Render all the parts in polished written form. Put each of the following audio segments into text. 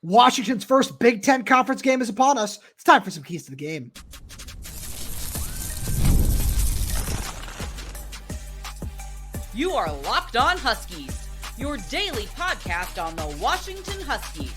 Washington's first Big Ten conference game is upon us. It's time for some keys to the game. You are Locked On Huskies, your daily podcast on the Washington Huskies,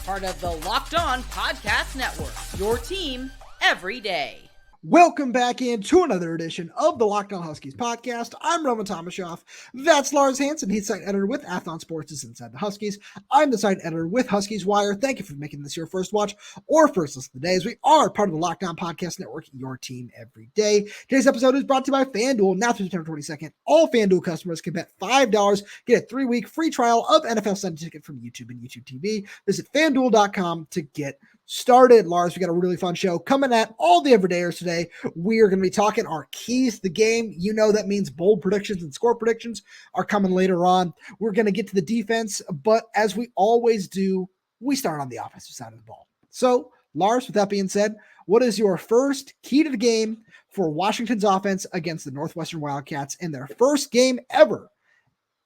part of the Locked On Podcast Network, your team every day. Welcome back into another edition of the Locked On Huskies podcast. I'm Roman Tomashoff. That's Lars Hanson. He's site editor with Athlon Sports' Inside the Huskies. I'm the site editor with Huskies Wire. Thank you for making this your first watch or first listen today, as we are part of the Locked On Podcast Network, your team every day. Today's episode is brought to you by FanDuel. Now through September 22nd, all FanDuel customers can bet $5, get a 3-week free trial of NFL Sunday Ticket from YouTube and YouTube TV. Visit FanDuel.com to get started. Lars, we got a really fun show coming at all the everydayers today. We are going to be talking our keys to the game. You know that means bold predictions and score predictions are coming later on. We're going to get to the defense, but as we always do, we start on the offensive side of the ball. So, Lars, with that being said, what is your first key to the game for Washington's offense against the Northwestern Wildcats in their first game ever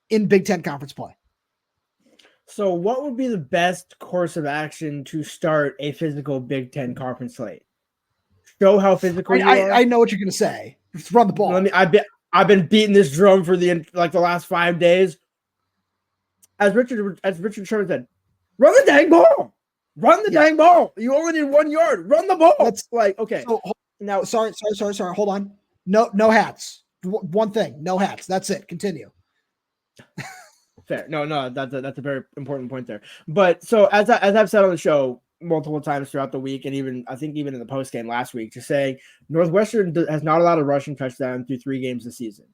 in Big Ten conference play? So what would be the best course of action to start a physical Big Ten conference slate? Show how physical you are. I know what you're going to say. Just run the ball. I've been beating this drum for the last 5 days. As Richard Sherman said, run the dang ball. Run the dang ball. You only need 1 yard. Run the ball. That's okay. So, now, sorry. Hold on. No hats. One thing. No hats. That's it. Continue. Fair. No, that's a very important point there. But so as I've said on the show multiple times throughout the week, and even in the post game last week, just saying Northwestern has not allowed a rushing touchdown through 3 games this season.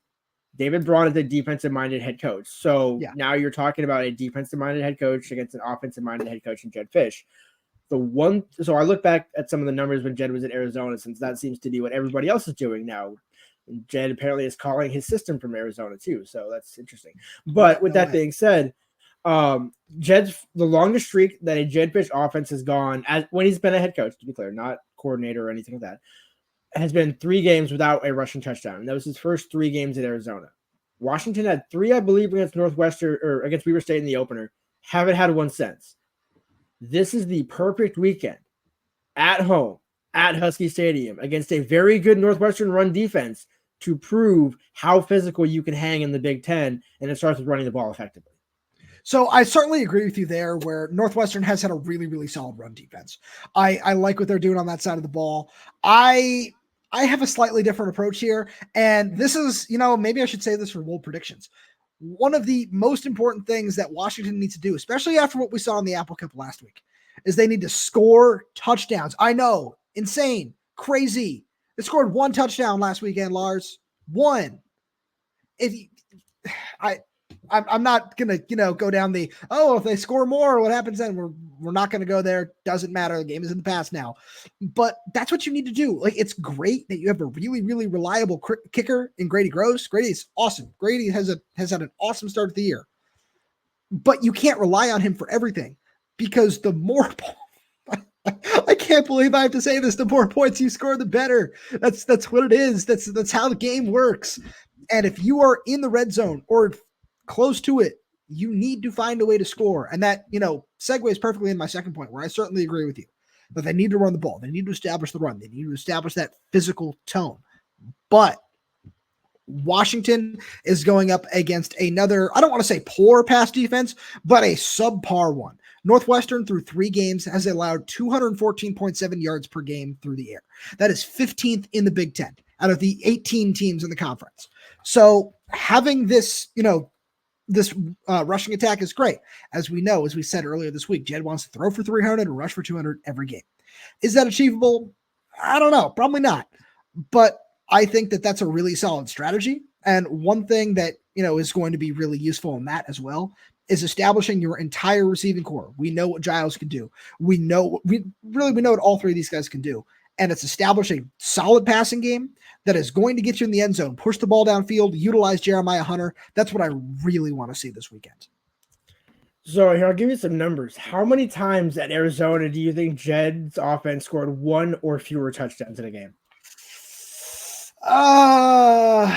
David Braun is a defensive-minded head coach, so now you're talking about a defensive-minded head coach against an offensive-minded head coach in Jedd Fisch. So I look back at some of the numbers when Jedd was in Arizona, since that seems to be what everybody else is doing now. Jedd apparently is calling his system from Arizona too, so that's interesting. But with that being said, the longest streak that a Jedd Fisch offense has gone when he's been a head coach, to be clear, not coordinator or anything like that, has been 3 games without a rushing touchdown. And that was his first 3 games at Arizona. Washington had 3, I believe, against Northwestern or against Weber State in the opener. Haven't had 1 since. This is the perfect weekend at home at Husky Stadium against a very good Northwestern run defense to prove how physical you can hang in the Big Ten, and it starts with running the ball effectively. So I certainly agree with you there, where Northwestern has had a really, really solid run defense. I like what they're doing on that side of the ball. I have a slightly different approach here, and this is, maybe I should say this for bold predictions. One of the most important things that Washington needs to do, especially after what we saw in the Apple Cup last week, is they need to score touchdowns. I know, insane, crazy. They scored 1 touchdown last weekend, Lars. 1. I'm not gonna, go down the if they score more, what happens then? We're not gonna go there. Doesn't matter. The game is in the past now. But that's what you need to do. It's great that you have a really, really reliable kicker in Grady Gross. Grady is awesome. Grady has had an awesome start of the year. But you can't rely on him for everything, because the more I can't believe I have to say this. The more points you score, the better. That's what it is. That's how the game works. And if you are in the red zone or close to it, you need to find a way to score. And that, segues perfectly in my second point, where I certainly agree with you. But they need to run the ball. They need to establish the run. They need to establish that physical tone. But Washington is going up against another, I don't want to say poor pass defense, but a subpar one. Northwestern through 3 games has allowed 214.7 yards per game through the air. That is 15th in the Big Ten out of the 18 teams in the conference. So having this, this rushing attack is great. As we know, as we said earlier this week, Jedd wants to throw for 300 and rush for 200 every game. Is that achievable? I don't know. Probably not. But I think that that's a really solid strategy. And one thing that, is going to be really useful in that as well is establishing your entire receiving core. We know what Giles can do. We know what all 3 of these guys can do. And it's establishing a solid passing game that is going to get you in the end zone, push the ball downfield, utilize Jeremiah Hunter. That's what I really want to see this weekend. So here, I'll give you some numbers. How many times at Arizona do you think Jedd's offense scored 1 or fewer touchdowns in a game? I'm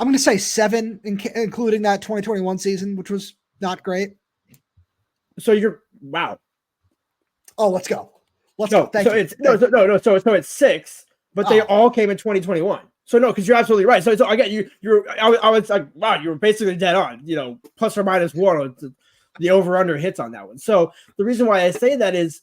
going to say 7, including that 2021 season, which was not great. So wow. Oh, let's go. Let's No, go. Thank so you. it's no. So it's 6, but they all came in 2021. So no, because you're absolutely right. So I get you. I was like, wow, you were basically dead on. Plus or minus 1. The over under hits on that one. So the reason why I say that is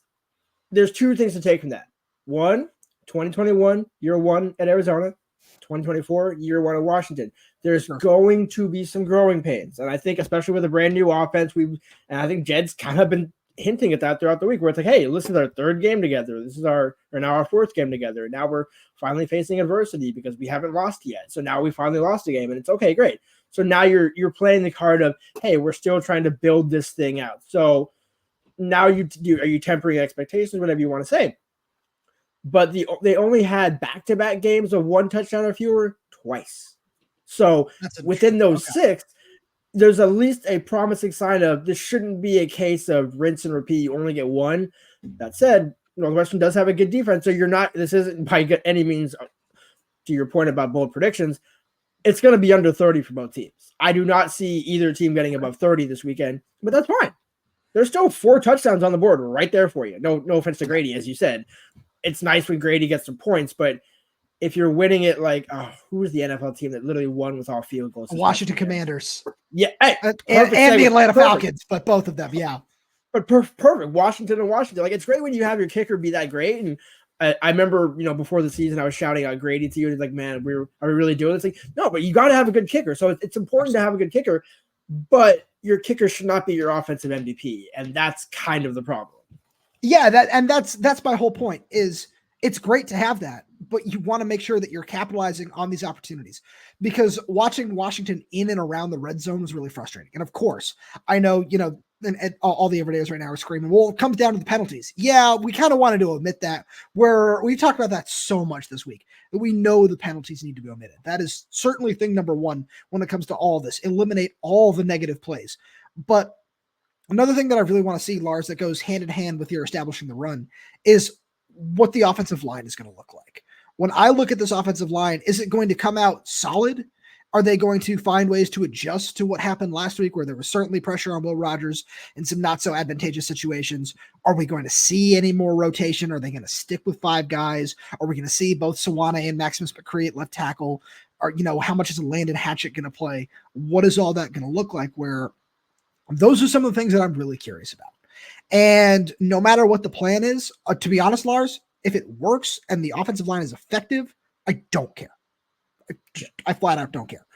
there's 2 things to take from that. 1, 2021, year 1 at Arizona. 2024, year 1 at Washington. There's going to be some growing pains. And I think especially with a brand new offense, and I think Jedd's kind of been hinting at that throughout the week where it's like, hey, this is our 3rd game together. This is now our 4th game together. Now we're finally facing adversity because we haven't lost yet. So now we finally lost a game and it's okay, great. So now you're playing the card of, hey, we're still trying to build this thing out. So now are you tempering expectations, whatever you want to say. But they only had back-to-back games of 1 touchdown or fewer twice. So within those 6, there's at least a promising sign of this shouldn't be a case of rinse and repeat. You only get 1. That said, Northwestern does have a good defense. So this isn't by any means, to your point about bold predictions, it's going to be under 30 for both teams. I do not see either team getting above 30 this weekend, but that's fine. There's still 4 touchdowns on the board right there for you. No offense to Grady, as you said. It's nice when Grady gets some points, but if you're winning it who's the NFL team that literally won with all field goals? Washington Commanders. Yeah. Hey, and the Atlanta Falcons, but both of them, yeah. But perfect. Washington. Like, it's great when you have your kicker be that great. And I remember, before the season, I was shouting out Grady to you. And it's like, man, are we really doing this? Like, no, but you got to have a good kicker. So it's important to have a good kicker, but your kicker should not be your offensive MVP. And that's kind of the problem. Yeah, that's my whole point is it's great to have that, but you want to make sure that you're capitalizing on these opportunities because watching Washington in and around the red zone was really frustrating. And of course, I know, and all the everydayers right now are screaming, well, it comes down to the penalties. Yeah, we kind of wanted to admit that where we talked about that so much this week that we know the penalties need to be omitted. That is certainly thing number 1 when it comes to all this, eliminate all the negative plays. But another thing that I really want to see, Lars, that goes hand in hand with your establishing the run is what the offensive line is going to look like. When I look at this offensive line, is it going to come out solid? Are they going to find ways to adjust to what happened last week where there was certainly pressure on Will Rogers in some not so advantageous situations? Are we going to see any more rotation? Are they going to stick with 5 guys? Are we going to see both Sawana and Maximus McCree at left tackle? Or, how much is a Landon Hatchett going to play? What is all that going to look like? Where those are some of the things that I'm really curious about. And no matter what the plan is, to be honest, Lars, if it works and the offensive line is effective, I don't care. I flat out don't care.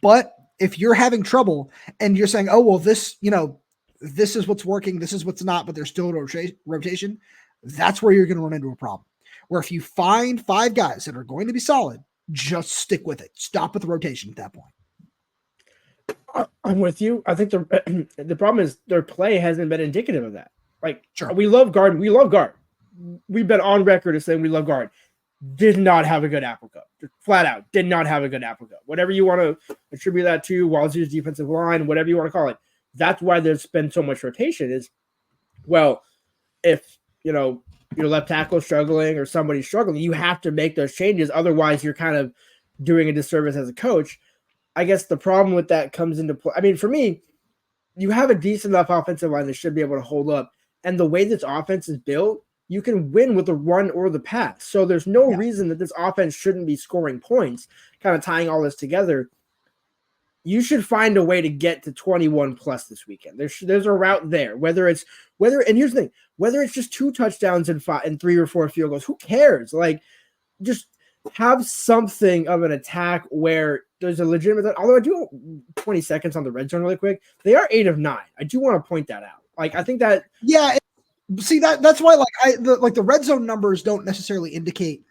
But if you're having trouble and you're saying, oh, well, this is what's working, this is what's not, but there's still rotation, that's where you're going to run into a problem. Where if you find 5 guys that are going to be solid, just stick with it. Stop with the rotation at that point. I'm with you. I think the problem is their play hasn't been indicative of that. Like, sure, we love guard. We've been on record as saying we love guard. Did not have a good Apple Cup. Flat out, did not have a good Apple Cup. Whatever you want to attribute that to, Wazoo's defensive line, whatever you want to call it. That's why there's been so much rotation is, well, if, your left tackle is struggling or somebody's struggling, you have to make those changes. Otherwise, you're kind of doing a disservice as a coach. I guess the problem with that comes into play. I mean, for me, you have a decent enough offensive line that should be able to hold up. And the way this offense is built, you can win with the run or the pass. So there's no reason that this offense shouldn't be scoring points, kind of tying all this together. You should find a way to get to 21 plus this weekend. There's a route there, and here's the thing, whether it's just 2 touchdowns and 3 or 4 field goals, who cares? Like, just have something of an attack where there's a legitimate, although I do 20 seconds on the red zone really quick. They are 8 of 9. I do want to point that out. Like, I think that, see that's why the red zone numbers don't necessarily indicate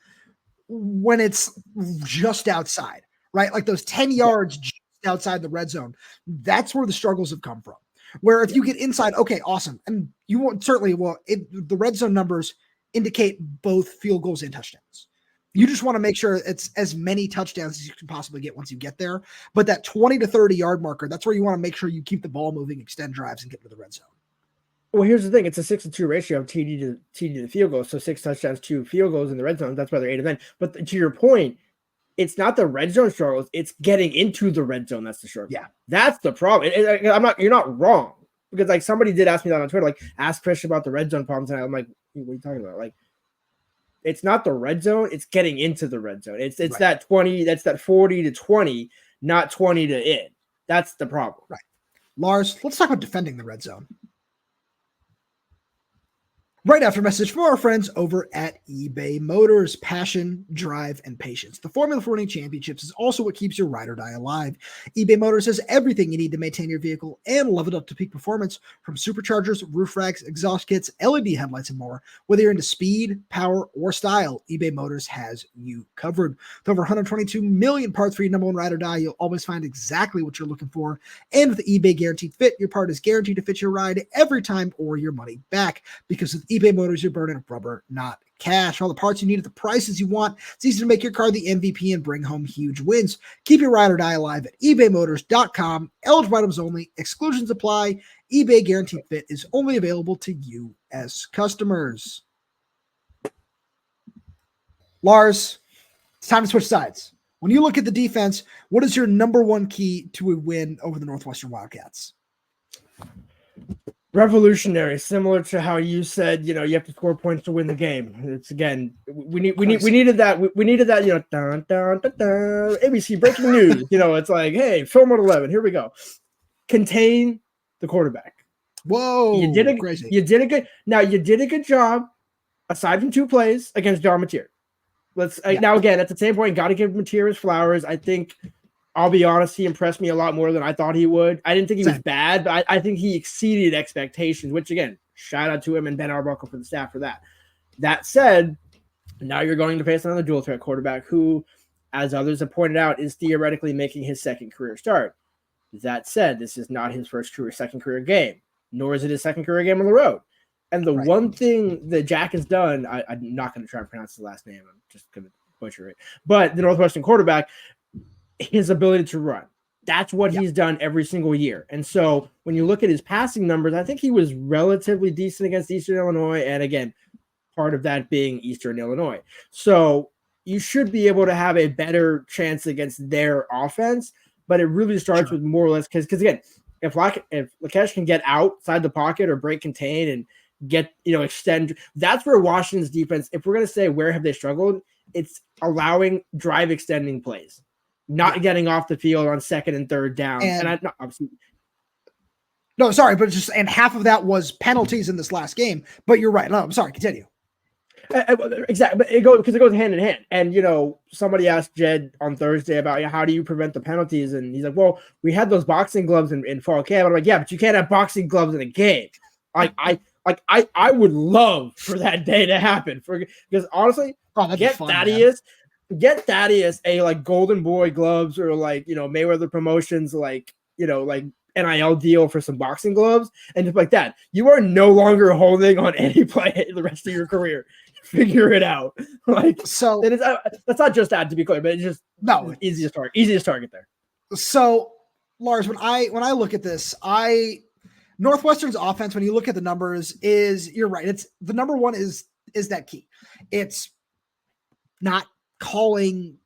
when it's just outside, right? Like those 10 yards just outside the red zone, that's where the struggles have come from. Where if you get inside, okay, awesome. And you won't the red zone numbers indicate both field goals and touchdowns. You just want to make sure it's as many touchdowns as you can possibly get once you get there. But that 20 to 30 yard marker, that's where you want to make sure you keep the ball moving, extend drives, and get to the red zone. Well, here's the thing. It's a 6-2 ratio of TD to field goals. So 6 touchdowns, 2 field goals in the red zone. That's why they're 8 of 9. But to your point, it's not the red zone struggles. It's getting into the red zone. That's the struggle. Yeah. That's the problem. You're not wrong. because like somebody did ask me that on Twitter, like ask Fisch about the red zone problems, and I'm like, what are you talking about? Like, it's not the red zone; it's getting into the red zone. It's right. That 20, that's that 40 to 20, not 20 to in. That's the problem. Right, Lars. Let's talk about defending the red zone. Right after a message from our friends over at eBay Motors. Passion, drive, and patience. The formula for winning championships is also what keeps your ride or die alive. eBay Motors has everything you need to maintain your vehicle and level it up to peak performance, from superchargers, roof racks, exhaust kits, LED headlights, and more. Whether you're into speed, power, or style, eBay Motors has you covered. With over 122 million parts for your number one ride or die, you'll always find exactly what you're looking for. And with the eBay Guaranteed Fit, your part is guaranteed to fit your ride every time or your money back. Because with eBay Motors, you're burning rubber, not cash. All the parts you need at the prices you want. It's easy to make your car the MVP and bring home huge wins. Keep your ride or die alive at ebaymotors.com. Eligible items only. Exclusions apply. eBay Guaranteed Fit is only available to U.S. customers. Lars, it's time to switch sides. When you look at the defense, what is your number one key to a win over the Northwestern Wildcats? Revolutionary, similar to how you said, you have to score points to win the game. It's again, we needed that, dun, dun, dun, dun, ABC breaking news. It's like, hey, film at 11, here we go. Contain the quarterback. Whoa, you did crazy. You did a good job, aside from 2 plays against John Mateer. Now again, at the same point, got to give Mateer his flowers. I think. I'll be honest, he impressed me a lot more than I thought he would. I didn't think he was bad, but I think he exceeded expectations, which, again, shout out to him and Ben Arbuckle for the staff for that. That said, now you're going to face another dual threat quarterback who, as others have pointed out, is theoretically making his second career start. That said, this is not his second career game, nor is it his second career game on the road. And the one thing that Jack has done, I'm not going to try and pronounce his last name. I'm just going to butcher it. But the Northwestern quarterback, his ability to run. That's what he's done every single year. And so when you look at his passing numbers, I think he was relatively decent against Eastern Illinois. And again, part of that being Eastern Illinois. So you should be able to have a better chance against their offense, but it really starts with more or less because again, if Lakesh can get outside the pocket or break contain and get, extend, that's where Washington's defense, if we're going to say where have they struggled, it's allowing drive extending plays. Not getting off the field on second and third down. Obviously. No, sorry, but and half of that was penalties in this last game. But you're right. No, I'm sorry. Continue. Exactly. But it goes hand in hand. And, somebody asked Jedd on Thursday about how do you prevent the penalties? And he's like, well, we had those boxing gloves in fall camp. I'm like, yeah, but you can't have boxing gloves in a game. I would love for that day to happen because honestly, get Thaddeus. Man. Get Thaddeus a Golden Boy gloves or Mayweather Promotions like NIL deal for some boxing gloves and just like that. You are no longer holding on any play the rest of your career. Figure it out. So that's not just that to be clear, but it's just easiest target there. So Lars, when I look at this, Northwestern's offense, when you look at the numbers, you're right. It's the number one is that key. It's not calling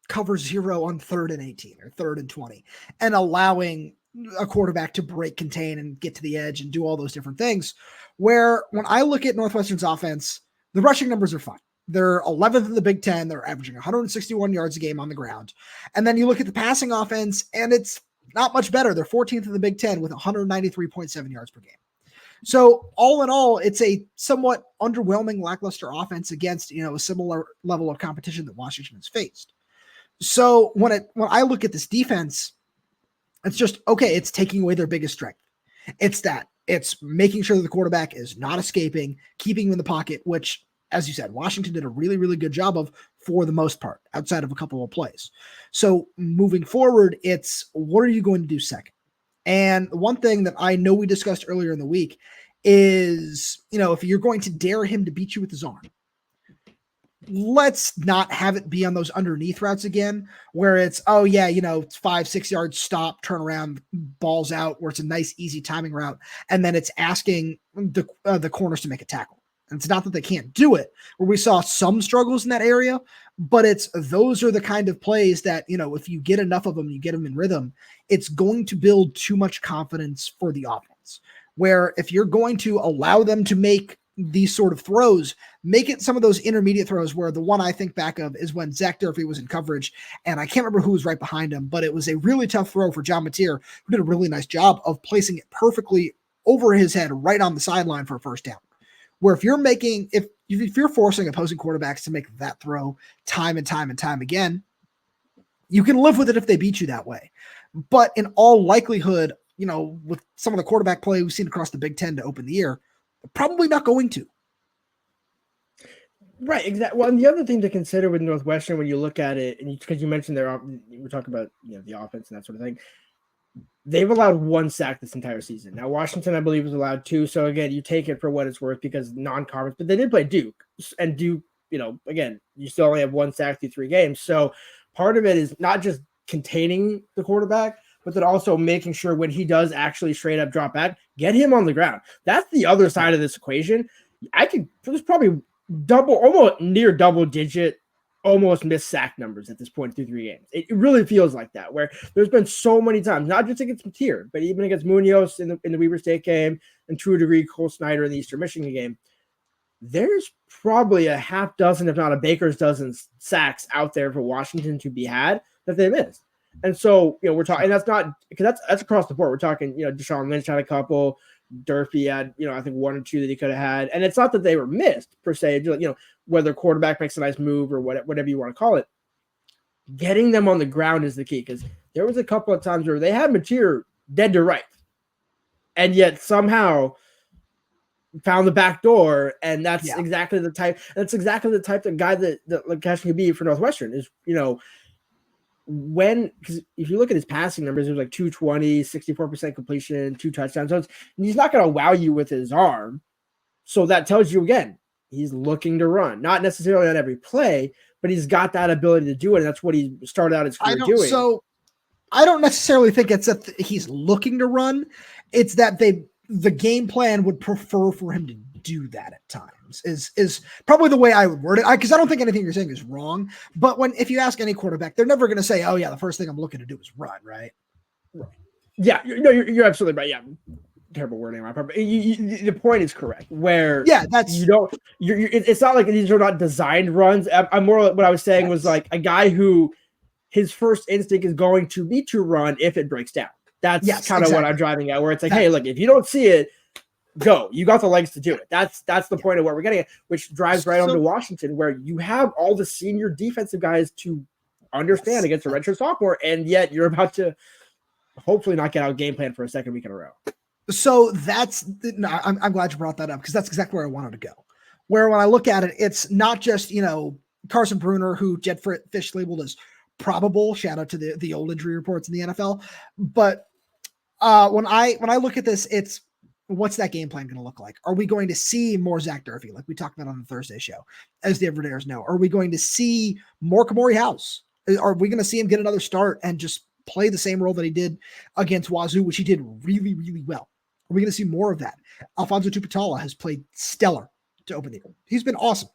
cover 0 on 3rd and 18 or 3rd and 20 and allowing a quarterback to break contain and get to the edge and do all those different things. Where when I look at Northwestern's offense, the rushing numbers are fine. They're 11th in the Big Ten. They're averaging 161 yards a game on the ground. And then you look at the passing offense and it's not much better. They're 14th in the Big Ten with 193.7 yards per game. So all in all, it's a somewhat underwhelming, lackluster offense against, a similar level of competition that Washington has faced. So when I look at this defense, it's just, okay, it's taking away their biggest strength. It's making sure that the quarterback is not escaping, keeping him in the pocket, which, as you said, Washington did a really, really good job of for the most part, outside of a couple of plays. So moving forward, it's what are you going to do second? And one thing that I know we discussed earlier in the week is, if you're going to dare him to beat you with his arm, let's not have it be on those underneath routes again, where it's, it's 5-6 yards, stop, turn around, balls out, where it's a nice, easy timing route. And then it's asking the corners to make a tackle. And it's not that they can't do it, where we saw some struggles in that area, but those are the kind of plays that, if you get enough of them, you get them in rhythm, it's going to build too much confidence for the offense. where if you're going to allow them to make these sort of throws, make it some of those intermediate throws, where the one I think back of is when Zach Durfee was in coverage, and I can't remember who was right behind him, but it was a really tough throw for John Mateer, who did a really nice job of placing it perfectly over his head right on the sideline for a first down. Where if you're forcing opposing quarterbacks to make that throw time and time and time again, you can live with it if they beat you that way. But in all likelihood, with some of the quarterback play we've seen across the Big Ten to open the year, probably not going to. Right, exactly. Well, and the other thing to consider with Northwestern when you look at it, and because you mentioned we're talking about the offense and that sort of thing, they've allowed 1 sack this entire season. Now, Washington, I believe, was allowed 2. So again, you take it for what it's worth because non-conference, but they did play Duke, and Duke, again, you still only have 1 sack through 3 games. So part of it is not just containing the quarterback, but then also making sure when he does actually straight up drop back, get him on the ground. That's the other side of this equation. There's probably almost near double digit, almost missed sack numbers at this point through 3 games. It really feels like that, where there's been so many times, not just against Mateer, but even against Munoz in the Weber State game, and to a degree, Cole Snyder in the Eastern Michigan game. There's probably a half dozen, if not a baker's dozen, sacks out there for Washington to be had that they missed. And so, we're talking, and that's not because that's across the board. We're talking, Deshaun Lynch had a couple, Durfee had, I think 1 or 2 that he could have had. And it's not that they were missed per se, whether quarterback makes a nice move or whatever you want to call it. Getting them on the ground is the key, because there was a couple of times where they had Mateer dead to right, and yet somehow found the back door. And that's exactly the type. That's exactly the type of guy that Cash can be for Northwestern is, because if you look at his passing numbers, it was like 220, 64% completion, 2 touchdowns. So he's not going to wow you with his arm. So that tells you, again, he's looking to run, not necessarily on every play, but he's got that ability to do it. And that's what he started out his career doing. So I don't necessarily think it's that he's looking to run. It's that the game plan would prefer for him to do that at times is probably the way I would word it. Because I don't think anything you're saying is wrong. But if you ask any quarterback, they're never going to say, "Oh yeah, the first thing I'm looking to do is run," right? Right. Yeah, you're absolutely right. Yeah, terrible wording on my part. But the point is correct. Where it's not like these are not designed runs. I'm more what I was saying was like a guy who his first instinct is going to be to run if it breaks down. That's kind of what I'm driving at. Where it's like, hey, look, if you don't see it, go. You got the legs to do it. That's the point of what we're getting at, which drives right onto Washington, where you have all the senior defensive guys to understand against a redshirt sophomore, and yet you're about to hopefully not get out game plan for a second week in a row. So I'm glad you brought that up, because that's exactly where I wanted to go. Where when I look at it, it's not just Carson Bruner, who Jedd Fisch labeled as probable. Shout out to the old injury reports in the NFL, but when I look at this, it's what's that game plan going to look like? Are we going to see more Zach Durfee, like we talked about on the Thursday show, as the Everydayers know? Are we going to see more Kamori House? Are we going to see him get another start and just play the same role that he did against Wazoo, which he did really, really well? Are we going to see more of that? Alfonso Tupatala has played stellar to open the year. He's been awesome.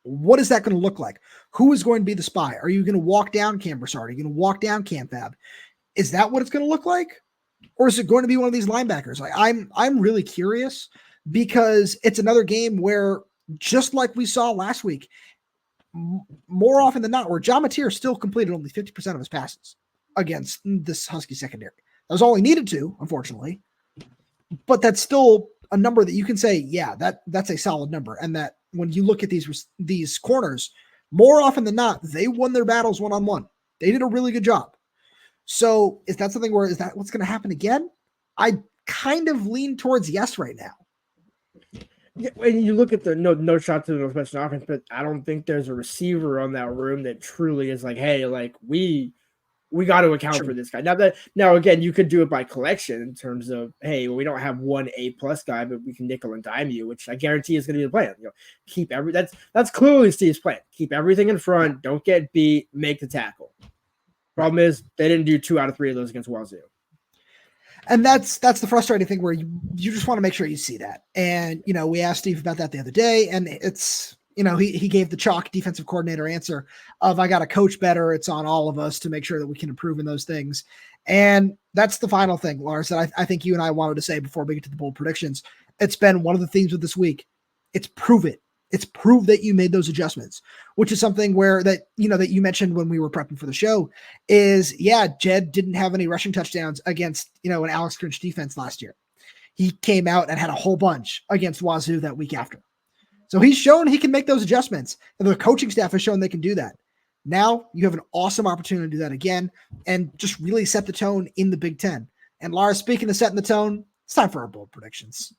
What is that going to look like? Who is going to be the spy? Are you going to walk down Cam Broussard? Are you going to walk down Cam Fab? Is that what it's going to look like? Or is it going to be one of these linebackers? Like I'm really curious, because it's another game where, just like we saw last week, more often than not, where John Mateer still completed only 50% of his passes against this Husky secondary. That was all he needed to, unfortunately. But that's still a number that you can say, yeah, that's a solid number. And that when you look at these corners, more often than not, they won their battles one-on-one. They did a really good job. So is that something where, is that what's going to happen again? I kind of lean towards yes right now. Yeah, when you look at the no shot to the Northwestern offense, but I don't think there's a receiver on that room that truly is like, hey, like we got to account for this guy. Now again, you could do it by collection in terms of, hey, well, we don't have one A+ guy, but we can nickel and dime you, which I guarantee is going to be the plan. Keep that's clearly Steve's plan. Keep everything in front. Don't get beat. Make the tackle. Problem is, they didn't do 2 out of 3 of those against Wazoo. And that's the frustrating thing, where you just want to make sure you see that. And, we asked Steve about that the other day, and it's he gave the chalk defensive coordinator answer of, I got to coach better. It's on all of us to make sure that we can improve in those things. And that's the final thing, Lars, that I think you and I wanted to say before we get to the bold predictions. It's been one of the themes of this week. It's prove it. It's prove that you made those adjustments, which is something that you mentioned when we were prepping for the show is, Jedd didn't have any rushing touchdowns against, an Alex Grinch defense last year. He came out and had a whole bunch against Wazoo that week after. So he's shown he can make those adjustments, and the coaching staff has shown they can do that. Now you have an awesome opportunity to do that again and just really set the tone in the Big Ten. And Lars, speaking of setting the tone, it's time for our bold predictions.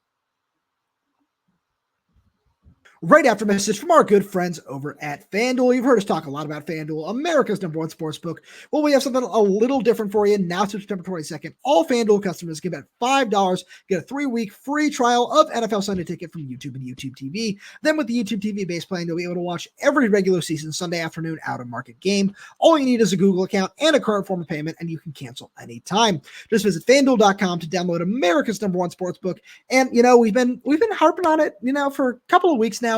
Right after a message from our good friends over at FanDuel. You've heard us talk a lot about FanDuel, America's #1 sportsbook. Well, we have something a little different for you now through September 22nd. All FanDuel customers get $5, get a 3-week free trial of NFL Sunday Ticket from YouTube and YouTube TV. Then with the YouTube TV base plan, you'll be able to watch every regular season Sunday afternoon out-of-market game. All you need is a Google account and a current form of payment, and you can cancel anytime. Just visit FanDuel.com to download America's #1 sportsbook. And, we've been harping on it, for a couple of weeks now.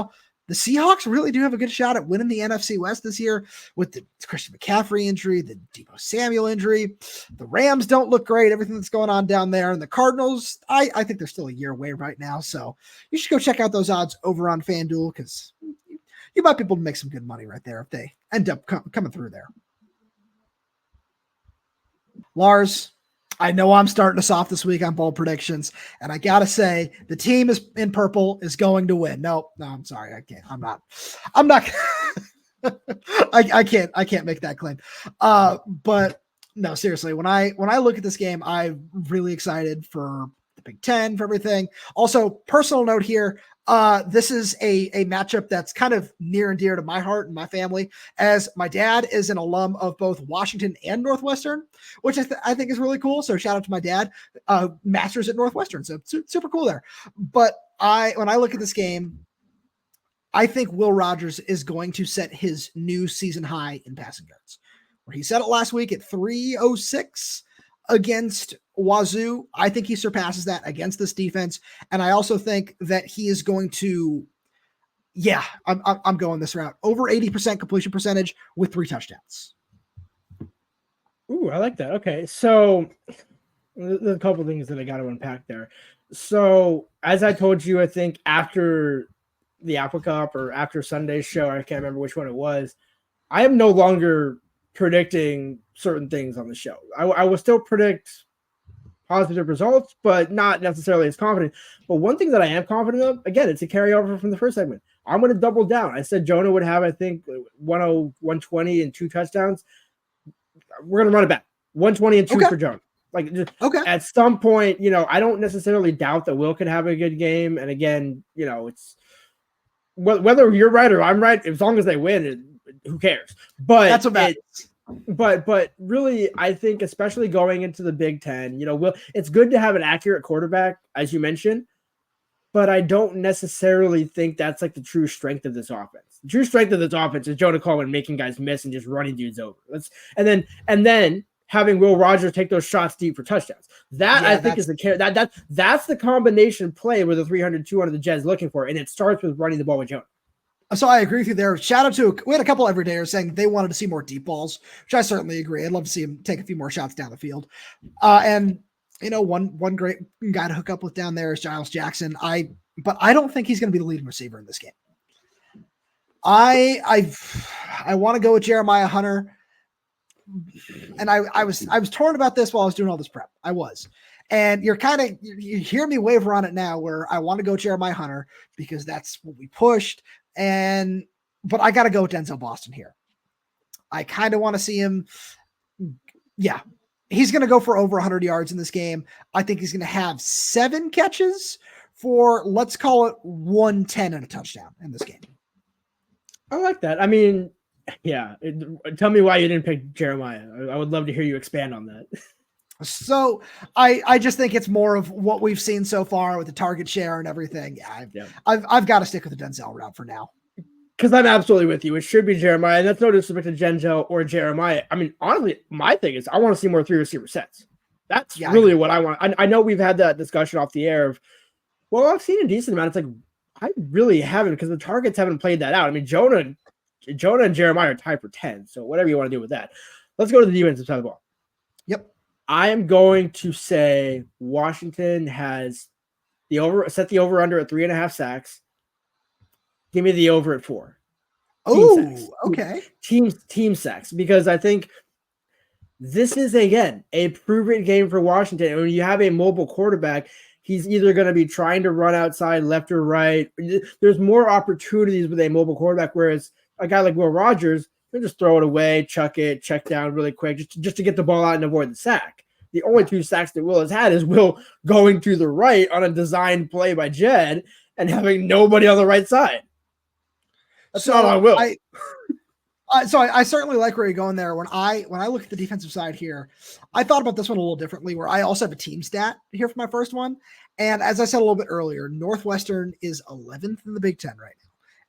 The Seahawks really do have a good shot at winning the NFC West this year with the Christian McCaffrey injury, the Deebo Samuel injury. The Rams don't look great, everything that's going on down there. And the Cardinals, I think they're still a year away right now. So you should go check out those odds over on FanDuel because you might be able to make some good money right there if they end up coming through there. Lars, I know I'm starting us off this week on bold predictions, and I gotta say the team is in purple is going to win. No, I'm sorry, I can't. I'm not. I can't make that claim. But no, seriously, when I look at this game, I'm really excited for the Big Ten, for everything. Also, personal note here. This is a matchup that's kind of near and dear to my heart and my family, as my dad is an alum of both Washington and Northwestern, which I think is really cool. So shout out to my dad, masters at Northwestern. So super cool there. But when I look at this game, I think Will Rogers is going to set his new season high in passing yards, where he set it last week at 306 against Wazoo. I think he surpasses that against this defense. And I also think that he is going to, I'm going this route. Over 80% completion percentage with 3 touchdowns. Ooh, I like that. Okay. So there's a couple things that I got to unpack there. So as I told you, I think after the Apple Cup or after Sunday's show, I can't remember which one it was, I am no longer predicting certain things on the show. I will still predict positive results, but not necessarily as confident. But one thing that I am confident of, again, it's a carryover from the first segment. I'm going to double down. I said Jonah would have, I think, 120 and 2 touchdowns. We're going to run it back. 120 and 2 for Jonah. At some point, I don't necessarily doubt that Will could have a good game. And again, it's whether you're right or I'm right, as long as they win, who cares? But that's what matters. But really, I think especially going into the Big Ten, it's good to have an accurate quarterback, as you mentioned, but I don't necessarily think that's like the true strength of this offense. The true strength of this offense is Jonah Coleman making guys miss and just running dudes over. And then having Will Rogers take those shots deep for touchdowns. I think is the that's the combination play where the 300, 200 the Jedd's looking for, and it starts with running the ball with Jonah. So I agree with you there. Shout out we had a couple everydayers saying they wanted to see more deep balls, which I certainly agree. I'd love to see him take a few more shots down the field. And one great guy to hook up with down there is Giles Jackson. But I don't think he's going to be the leading receiver in this game. I want to go with Jeremiah Hunter. And I was torn about this while I was doing all this prep. I was. And you hear me waver on it now where I want to go Jeremiah Hunter because that's what we pushed. But I got to go with Denzel Boston here. I kind of want to see him. Yeah, he's going to go for over 100 yards in this game. I think he's going to have 7 catches for, let's call it 110 and a touchdown in this game. I like that. I mean, yeah. Tell me why you didn't pick Jeremiah. I would love to hear you expand on that. So I just think it's more of what we've seen so far with the target share and everything. I've got to stick with the Denzel route for now. Because I'm absolutely with you. It should be Jeremiah. And that's no disrespect to Denzel or Jeremiah. I mean, honestly, my thing is I want to see more 3 receiver sets. That's really what I want. I know we've had that discussion off the air of, well, I've seen a decent amount. It's like, I really haven't, because the targets haven't played that out. I mean, Jonah and Jeremiah are tied for 10, so whatever you want to do with that. Let's go to the defensive side of the ball. Yep. I am going to say Washington has set the over-under at 3.5 sacks. Give me the over at 4. Oh, okay. Team sacks, because I think this is, again, a proven game for Washington. And when you have a mobile quarterback, he's either going to be trying to run outside left or right. There's more opportunities with a mobile quarterback, whereas a guy like Will Rogers, he'll just throw it away, chuck it, check down really quick, just to get the ball out and avoid the sack. The only 2 sacks that Will has had is Will going to the right on a designed play by Jedd and having nobody on the right side. That's not on Will. I certainly like where you're going there. When I look at the defensive side here, I thought about this one a little differently, where I also have a team stat here for my first one. And as I said a little bit earlier, Northwestern is 11th in the Big Ten right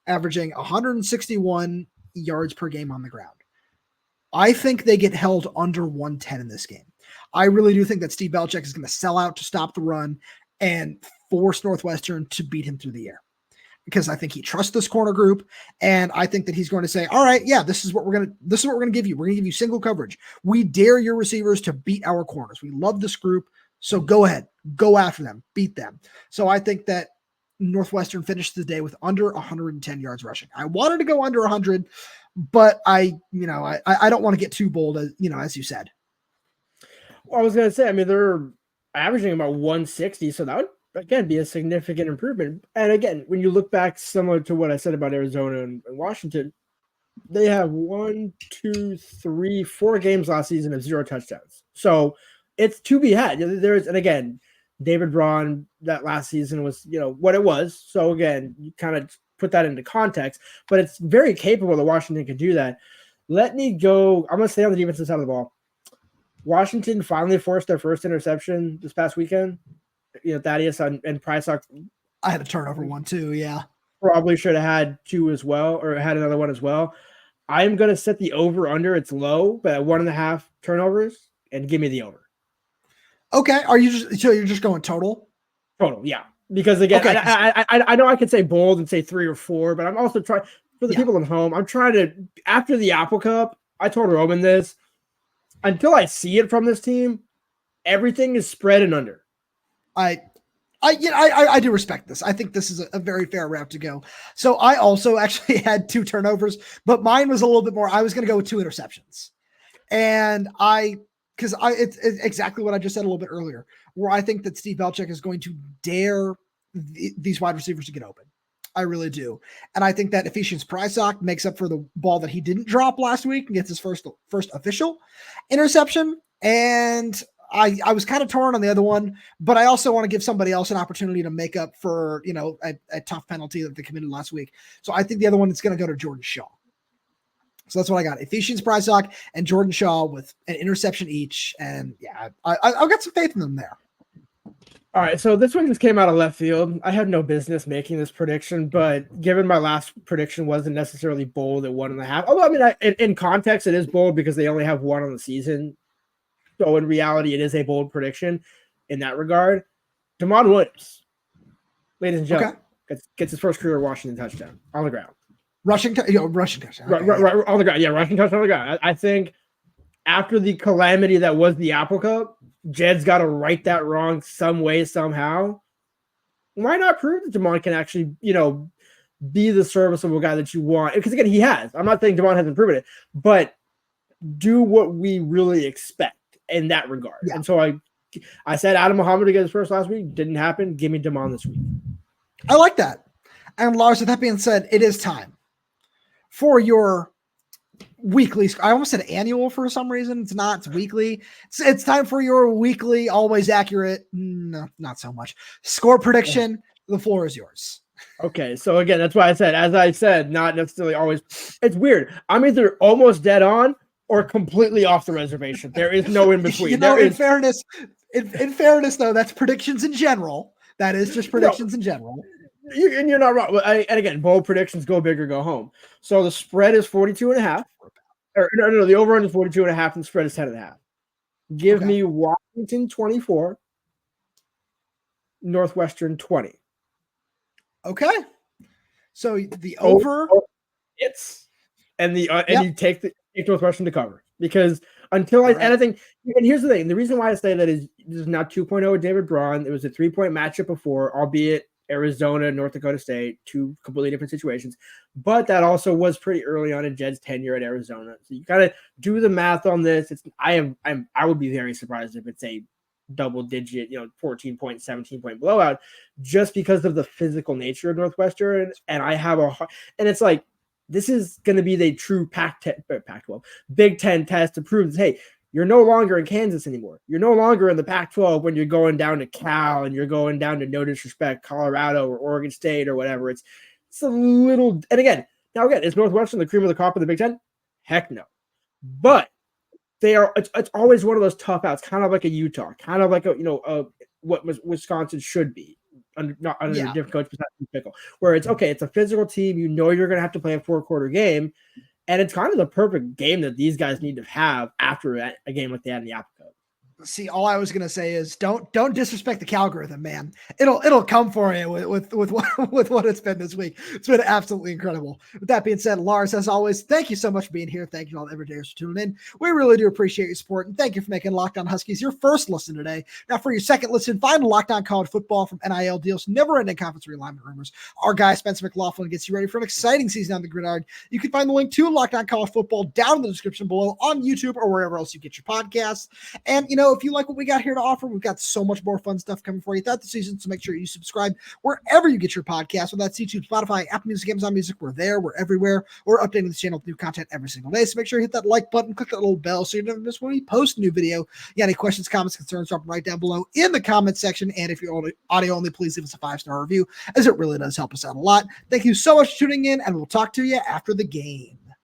now, averaging 161 yards per game on the ground. I think they get held under 110 in this game. I really do think that Steve Belichick is going to sell out to stop the run and force Northwestern to beat him through the air, because I think he trusts this corner group, and I think that he's going to say, all right, yeah, this is what we're going to give you. We're going to give you single coverage. We dare your receivers to beat our corners. We love this group. So go ahead, go after them, beat them. So I think that Northwestern finished the day with under 110 yards rushing. I wanted to go under 100, but I don't want to get too bold, as you said. Well, I was going to say, I mean, they're averaging about 160, so that would, again, be a significant improvement. And again, when you look back, similar to what I said about Arizona and Washington, they have 1, 2, 3, 4 games last season of 0 touchdowns. So it's to be had. And again, David Braun, that last season was, what it was. So again, you kind of put that into context, but it's very capable that Washington can do that. Let me go. I'm going to stay on the defensive side of the ball. Washington finally forced their first interception this past weekend. Thaddeus and Prysock. I had a turnover one too. Yeah. Probably should have had 2 as well, or had another one as well. I'm going to set the over under. It's low, but at 1.5 turnovers, and give me the over. Okay. You're just going total? Total. Yeah. Because again, okay. I know I could say bold and say 3 or 4, but I'm also trying for the people at home. I'm trying to, after the Apple Cup, I told Roman this, until I see it from this team, everything is spread and under. I do respect this. I think this is a very fair route to go. So I also actually had 2 turnovers, but mine was a little bit more. I was going to go with 2 interceptions, and it's exactly what I just said a little bit earlier, where I think that Steve Belichick is going to dare these wide receivers to get open. I really do, and I think that Ephesians Prysock makes up for the ball that he didn't drop last week and gets his first official interception. And I was kind of torn on the other one, but I also want to give somebody else an opportunity to make up for, a tough penalty that they committed last week. So I think the other one is going to go to Jordan Shaw. So that's what I got. Ephesians Prysock and Jordan Shaw with an interception each. And yeah, I've got some faith in them there. All right. So this one just came out of left field. I had no business making this prediction, but given my last prediction wasn't necessarily bold at 1.5, although I mean, in context, it is bold because they only have 1 on the season. So in reality, it is a bold prediction in that regard. Damon Williams, ladies and gentlemen, gets his first career Washington touchdown on the ground. Rushing touchdown. Okay, right, on the ground. Yeah, rushing touchdown on the ground. I think after the calamity that was the Apple Cup, Jedd's got to right that wrong some way, somehow. Why not prove that Damon can actually, be the serviceable guy that you want? Because again, he has. I'm not saying Damon hasn't proven it, but do what we really expect in that regard. Yeah. And so I said Adam Muhammad to get his first last week. Didn't happen. Give me Damon this week. I like that. And Lars, with that being said, it is time for your weekly. I almost said annual for some reason. It's not. It's weekly. It's time for your weekly, always accurate. No, not so much. Score prediction. The floor is yours. Okay. So again, that's why I said, as I said, not necessarily always. It's weird. I'm either almost dead on or completely off the reservation. There is no in between. In fairness, though, that's predictions in general. That is just predictions in general. And you're not wrong. And again, bold predictions, go big or go home. So the spread is 42.5. Or no, the over-under is 42.5 and the spread is 10.5. Give me Washington 24, Northwestern 20. Okay. So the over it's and you take Northwestern to cover, because until and I think, and here's the thing, the reason why I say that is this is not 2.0 with David Braun. It was a 3-point matchup before, albeit Arizona, North Dakota State, two completely different situations, but that also was pretty early on in Jedd's tenure at Arizona. So you gotta do the math on this. I would be very surprised if it's a double digit, 14 point, 17 point blowout, just because of the physical nature of Northwestern. And it's like, this is going to be the true Pac-12, Big Ten test to prove that, hey, you're no longer in Kansas anymore. You're no longer in the Pac-12 when you're going down to Cal and you're going down to, no disrespect, Colorado or Oregon State or whatever. It's a little, and again, is Northwestern the cream of the crop of the Big Ten? Heck no. But they are, it's always one of those tough outs, kind of like a Utah, kind of like what Wisconsin should be under a different coach besides Pickle, where it's okay, it's a physical team, you're going to have to play a 4-quarter game, and it's kind of the perfect game that these guys need to have after a game like they had in the Apple Cup. See, all I was gonna say is don't disrespect the algorithm, man. It'll come for you with what it's been this week. It's been absolutely incredible. With that being said, Lars, as always, thank you so much for being here. Thank you to all the everydayers for tuning in. We really do appreciate your support, and thank you for making Locked On Huskies your first listen today. Now, for your second listen, find Locked On College Football, from NIL deals, never-ending conference realignment rumors. Our guy Spencer McLaughlin gets you ready for an exciting season on the gridiron. You can find the link to Locked On College Football down in the description below on YouTube or wherever else you get your podcasts. And if you like what we got here to offer, we've got so much more fun stuff coming for you throughout the season, so make sure you subscribe wherever you get your podcasts, whether that's YouTube, Spotify, Apple Music, Amazon Music. We're there, we're everywhere. We're updating the channel with new content every single day, so make sure you hit that like button, click that little bell so you never miss when we post a new video. You got any questions, comments, concerns, drop them right down below in the comment section, and if you're audio only, please leave us a 5-star review, as it really does help us out a lot. Thank you so much for tuning in, and we'll talk to you after the game.